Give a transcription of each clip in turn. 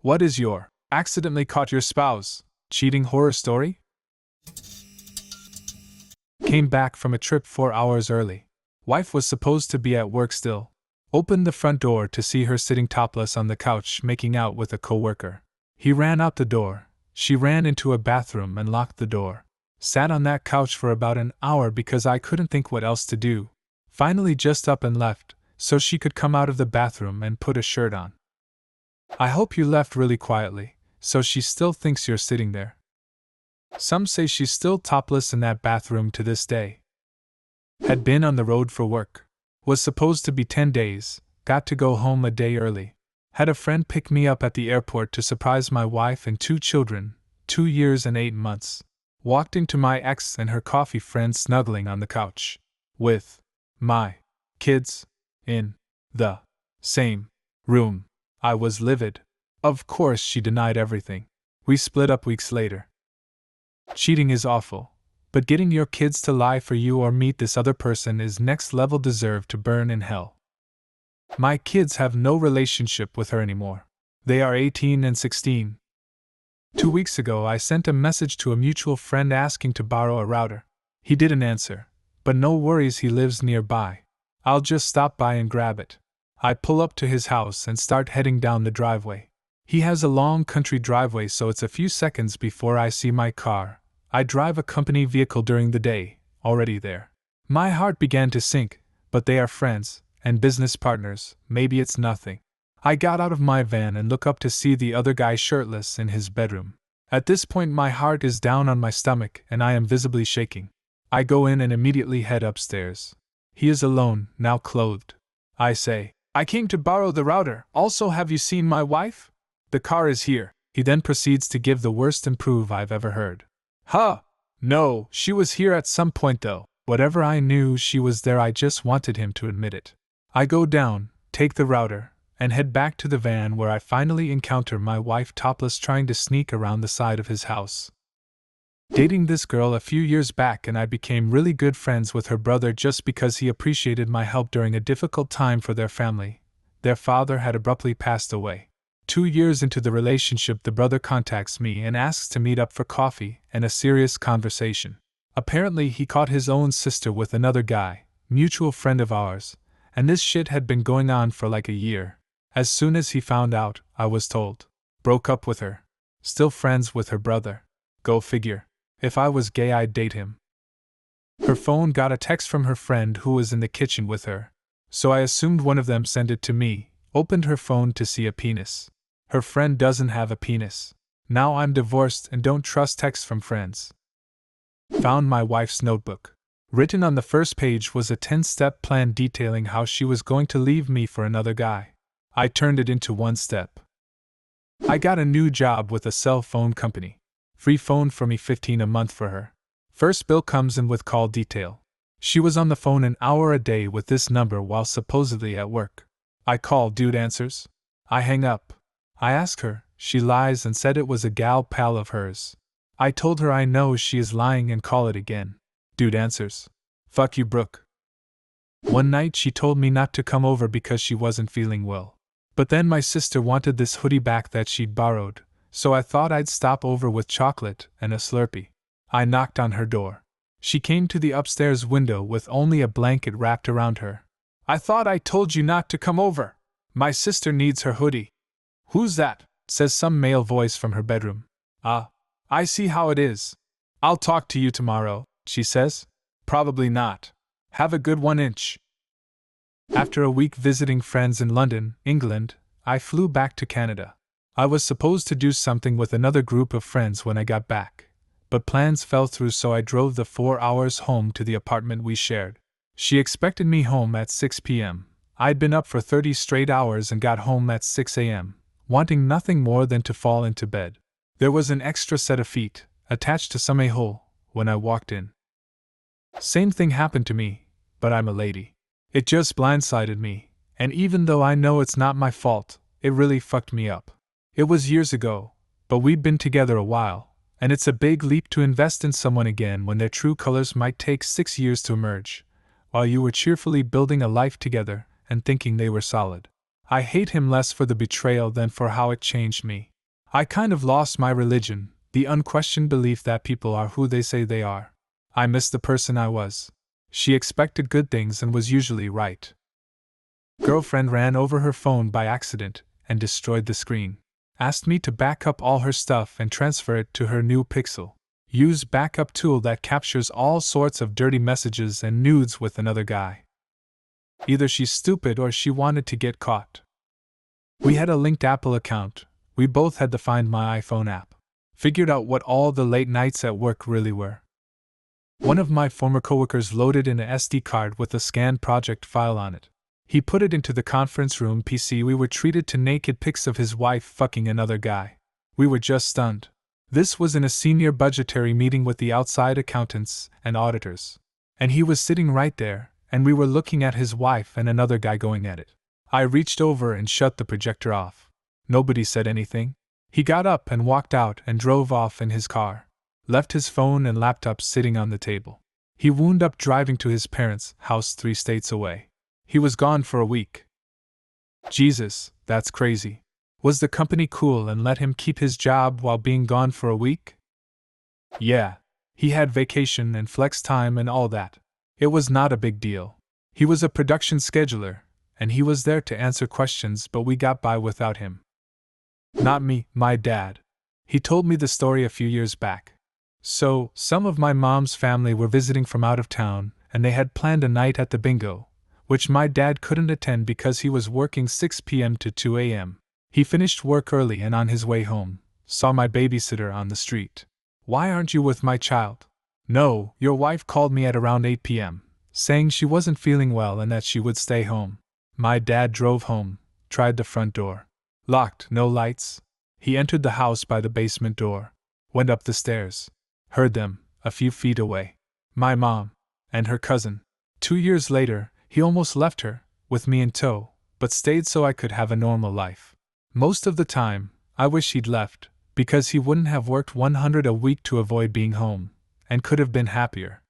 What is your accidentally caught your spouse cheating horror story? Came back from a trip 4 hours early. Wife was supposed to be at work still. Opened the front door to see her sitting topless on the couch making out with a coworker. He ran out the door. She ran into a bathroom and locked the door. Sat on that couch for about an hour because I couldn't think what else to do. Finally just up and left, so she could come out of the bathroom and put a shirt on. I hope you left really quietly, so she still thinks you're sitting there. Some say she's still topless in that bathroom to this day. Had been on the road for work. Was supposed to be 10 days, got to go home a day early. Had a friend pick me up at the airport to surprise my wife and 2 children, 2 years and 8 months. Walked into my ex and her coffee friend snuggling on the couch. With my kids in the same room. I was livid. Of course she denied everything. We split up weeks later. Cheating is awful, but getting your kids to lie for you or meet this other person is next level. Deserve to burn in hell. My kids have no relationship with her anymore. They are 18 and 16. 2 weeks ago I sent a message to a mutual friend asking to borrow a router. He didn't answer, but no worries, he lives nearby. I'll just stop by and grab it. I pull up to his house and start heading down the driveway. He has a long country driveway, so it's a few seconds before I see my car. I drive a company vehicle during the day, already there. My heart began to sink, but they are friends and business partners, maybe it's nothing. I got out of my van and look up to see the other guy shirtless in his bedroom. At this point my heart is down on my stomach and I am visibly shaking. I go in and immediately head upstairs. He is alone, now clothed. I say, I came to borrow the router. Also, have you seen my wife? The car is here. He then proceeds to give the worst improve I've ever heard. Huh! No, she was here at some point though. Whatever, I knew she was there, I just wanted him to admit it. I go down, take the router, and head back to the van where I finally encounter my wife topless trying to sneak around the side of his house. Dating this girl a few years back, and I became really good friends with her brother just because he appreciated my help during a difficult time for their family. Their father had abruptly passed away. 2 years into the relationship, the brother contacts me and asks to meet up for coffee and a serious conversation. Apparently he caught his own sister with another guy, mutual friend of ours, and this shit had been going on for like a year. As soon as he found out, I was told. Broke up with her. Still friends with her brother. Go figure. If I was gay, I'd date him. Her phone got a text from her friend who was in the kitchen with her, so I assumed one of them sent it to me. Opened her phone to see a penis. Her friend doesn't have a penis. Now I'm divorced and don't trust texts from friends. Found my wife's notebook. Written on the first page was a 10-step plan detailing how she was going to leave me for another guy. I turned it into 1 step. I got a new job with a cell phone company. Free phone for me, $15 a month for her. First bill comes in with call detail. She was on the phone an hour a day with this number while supposedly at work. I call, dude answers. I hang up. I ask her, she lies and said it was a gal pal of hers. I told her I know she is lying and call it again. Dude answers. Fuck you, Brooke. One night she told me not to come over because she wasn't feeling well. But then my sister wanted this hoodie back that she'd borrowed, so I thought I'd stop over with chocolate and a Slurpee. I knocked on her door. She came to the upstairs window with only a blanket wrapped around her. I thought I told you not to come over. My sister needs her hoodie. Who's that? Says some male voice from her bedroom. I see how it is. I'll talk to you tomorrow, she says. Probably not. Have a good 1 inch. After a week visiting friends in London, England, I flew back to Canada. I was supposed to do something with another group of friends when I got back, but plans fell through, so I drove the 4 hours home to the apartment we shared. She expected me home at 6 p.m. I'd been up for 30 straight hours and got home at 6 a.m., wanting nothing more than to fall into bed. There was an extra set of feet, attached to some a-hole, when I walked in. Same thing happened to me, but I'm a lady. It just blindsided me, and even though I know it's not my fault, it really fucked me up. It was years ago, but we'd been together a while, and it's a big leap to invest in someone again when their true colors might take 6 years to emerge, while you were cheerfully building a life together and thinking they were solid. I hate him less for the betrayal than for how it changed me. I kind of lost my religion, the unquestioned belief that people are who they say they are. I missed the person I was. She expected good things and was usually right. Girlfriend ran over her phone by accident and destroyed the screen. Asked me to back up all her stuff and transfer it to her new Pixel. Use backup tool that captures all sorts of dirty messages and nudes with another guy. Either she's stupid or she wanted to get caught. We had a linked Apple account. We both had the Find My iPhone app. Figured out what all the late nights at work really were. One of my former coworkers loaded in an SD card with a scanned project file on it. He put it into the conference room PC. We were treated to naked pics of his wife fucking another guy. We were just stunned. This was in a senior budgetary meeting with the outside accountants and auditors. And he was sitting right there, and we were looking at his wife and another guy going at it. I reached over and shut the projector off. Nobody said anything. He got up and walked out and drove off in his car. Left his phone and laptop sitting on the table. He wound up driving to his parents' house 3 states away. He was gone for a week. Jesus, that's crazy. Was the company cool and let him keep his job while being gone for a week? Yeah. He had vacation and flex time and all that. It was not a big deal. He was a production scheduler, and he was there to answer questions, but we got by without him. Not me, my dad. He told me the story a few years back. So, some of my mom's family were visiting from out of town, and they had planned a night at the bingo, which my dad couldn't attend because he was working 6 p.m. to 2 a.m. He finished work early and on his way home, saw my babysitter on the street. Why aren't you with my child? No, your wife called me at around 8 p.m., saying she wasn't feeling well and that she would stay home. My dad drove home, tried the front door. Locked, no lights. He entered the house by the basement door, went up the stairs. Heard them, a few feet away. My mom, and her cousin. 2 years later, he almost left her, with me in tow, but stayed so I could have a normal life. Most of the time, I wish he'd left, because he wouldn't have worked 100 a week to avoid being home, and could have been happier.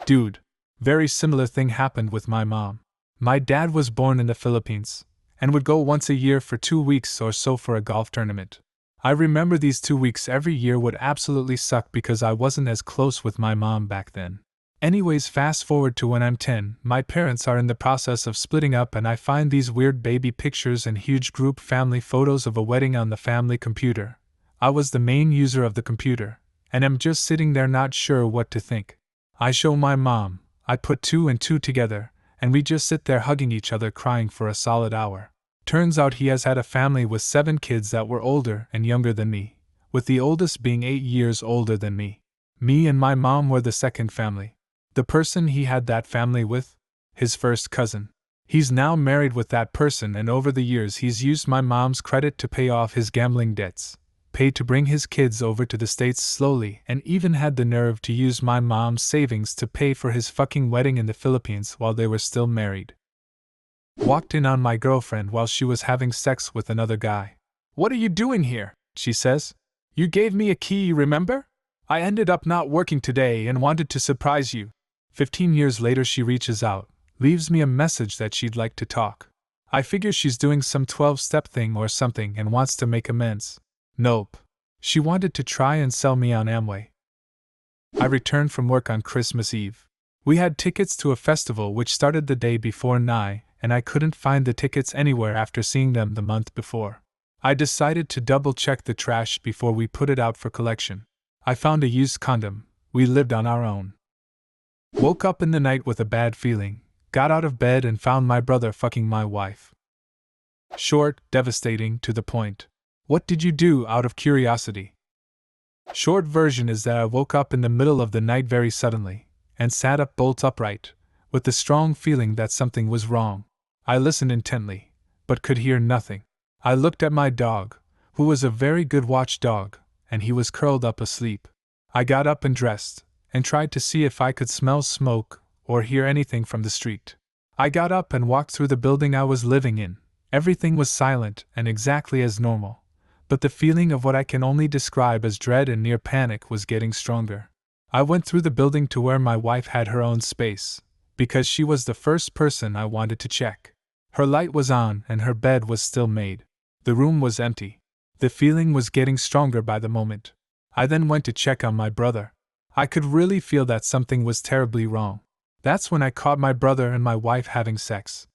Dude, very similar thing happened with my mom. My dad was born in the Philippines, and would go once a year for 2 weeks or so for a golf tournament. I remember these 2 weeks every year would absolutely suck because I wasn't as close with my mom back then. Anyways, fast forward to when I'm 10, my parents are in the process of splitting up and I find these weird baby pictures and huge group family photos of a wedding on the family computer. I was the main user of the computer, and am just sitting there not sure what to think. I show my mom, I put 2 and 2 together, and we just sit there hugging each other crying for a solid hour. Turns out he has had a family with 7 kids that were older and younger than me, with the oldest being 8 years older than me. Me and my mom were the second family. The person he had that family with? His first cousin. He's now married with that person, and over the years he's used my mom's credit to pay off his gambling debts, paid to bring his kids over to the States slowly, and even had the nerve to use my mom's savings to pay for his fucking wedding in the Philippines while they were still married. Walked in on my girlfriend while she was having sex with another guy. "What are you doing here?" she says. "You gave me a key, remember? I ended up not working today and wanted to surprise you." 15 years later she reaches out, leaves me a message that she'd like to talk. I figure she's doing some 12-step thing or something and wants to make amends. Nope. She wanted to try and sell me on Amway. I returned from work on Christmas Eve. We had tickets to a festival which started the day before Nye, and I couldn't find the tickets anywhere after seeing them the month before. I decided to double-check the trash before we put it out for collection. I found a used condom. We lived on our own. Woke up in the night with a bad feeling, got out of bed and found my brother fucking my wife. Short, devastating, to the point. What did you do out of curiosity? Short version is that I woke up in the middle of the night very suddenly, and sat up bolt upright, with the strong feeling that something was wrong. I listened intently, but could hear nothing. I looked at my dog, who was a very good watchdog, and he was curled up asleep. I got up and dressed, and tried to see if I could smell smoke or hear anything from the street. I got up and walked through the building I was living in. Everything was silent and exactly as normal, but the feeling of what I can only describe as dread and near panic was getting stronger. I went through the building to where my wife had her own space, because she was the first person I wanted to check. Her light was on and her bed was still made. The room was empty. The feeling was getting stronger by the moment. I then went to check on my brother. I could really feel that something was terribly wrong. That's when I caught my brother and my wife having sex.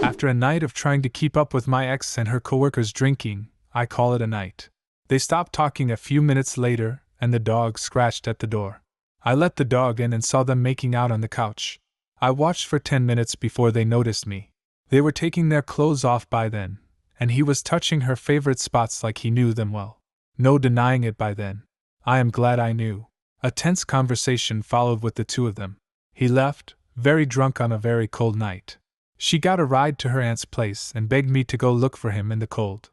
After a night of trying to keep up with my ex and her coworkers drinking, I call it a night. They stopped talking a few minutes later, and the dog scratched at the door. I let the dog in and saw them making out on the couch. I watched for 10 minutes before they noticed me. They were taking their clothes off by then, and he was touching her favorite spots like he knew them well. No denying it by then. I am glad I knew. A tense conversation followed with the two of them. He left, very drunk on a very cold night. She got a ride to her aunt's place and begged me to go look for him in the cold.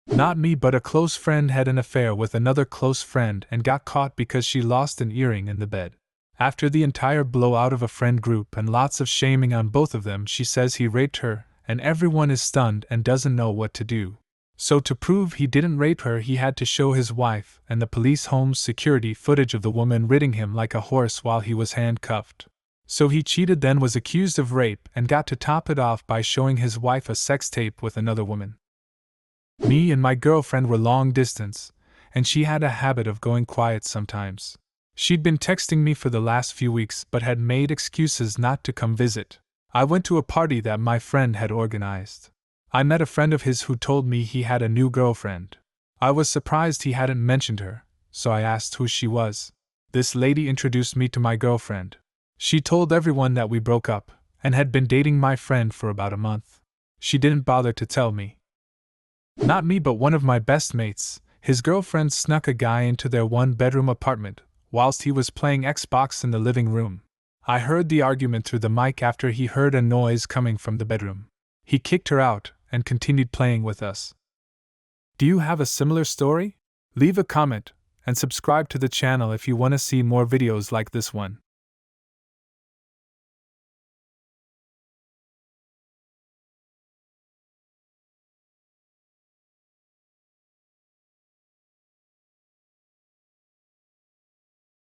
Not me, but a close friend had an affair with another close friend and got caught because she lost an earring in the bed. After the entire blowout of a friend group and lots of shaming on both of them, she says he raped her, and everyone is stunned and doesn't know what to do. So to prove he didn't rape her, he had to show his wife and the police home security footage of the woman riding him like a horse while he was handcuffed. So he cheated, then was accused of rape, and got to top it off by showing his wife a sex tape with another woman. Me and my girlfriend were long distance, and she had a habit of going quiet sometimes. She'd been texting me for the last few weeks but had made excuses not to come visit. I went to a party that my friend had organized. I met a friend of his who told me he had a new girlfriend. I was surprised he hadn't mentioned her, so I asked who she was. This lady introduced me to my girlfriend. She told everyone that we broke up, and had been dating my friend for about a month. She didn't bother to tell me. Not me, but one of my best mates. His girlfriend snuck a guy into their one-bedroom apartment, whilst he was playing Xbox in the living room. I heard the argument through the mic after he heard a noise coming from the bedroom. He kicked her out, and continued playing with us. Do you have a similar story? Leave a comment, and subscribe to the channel if you want to see more videos like this one.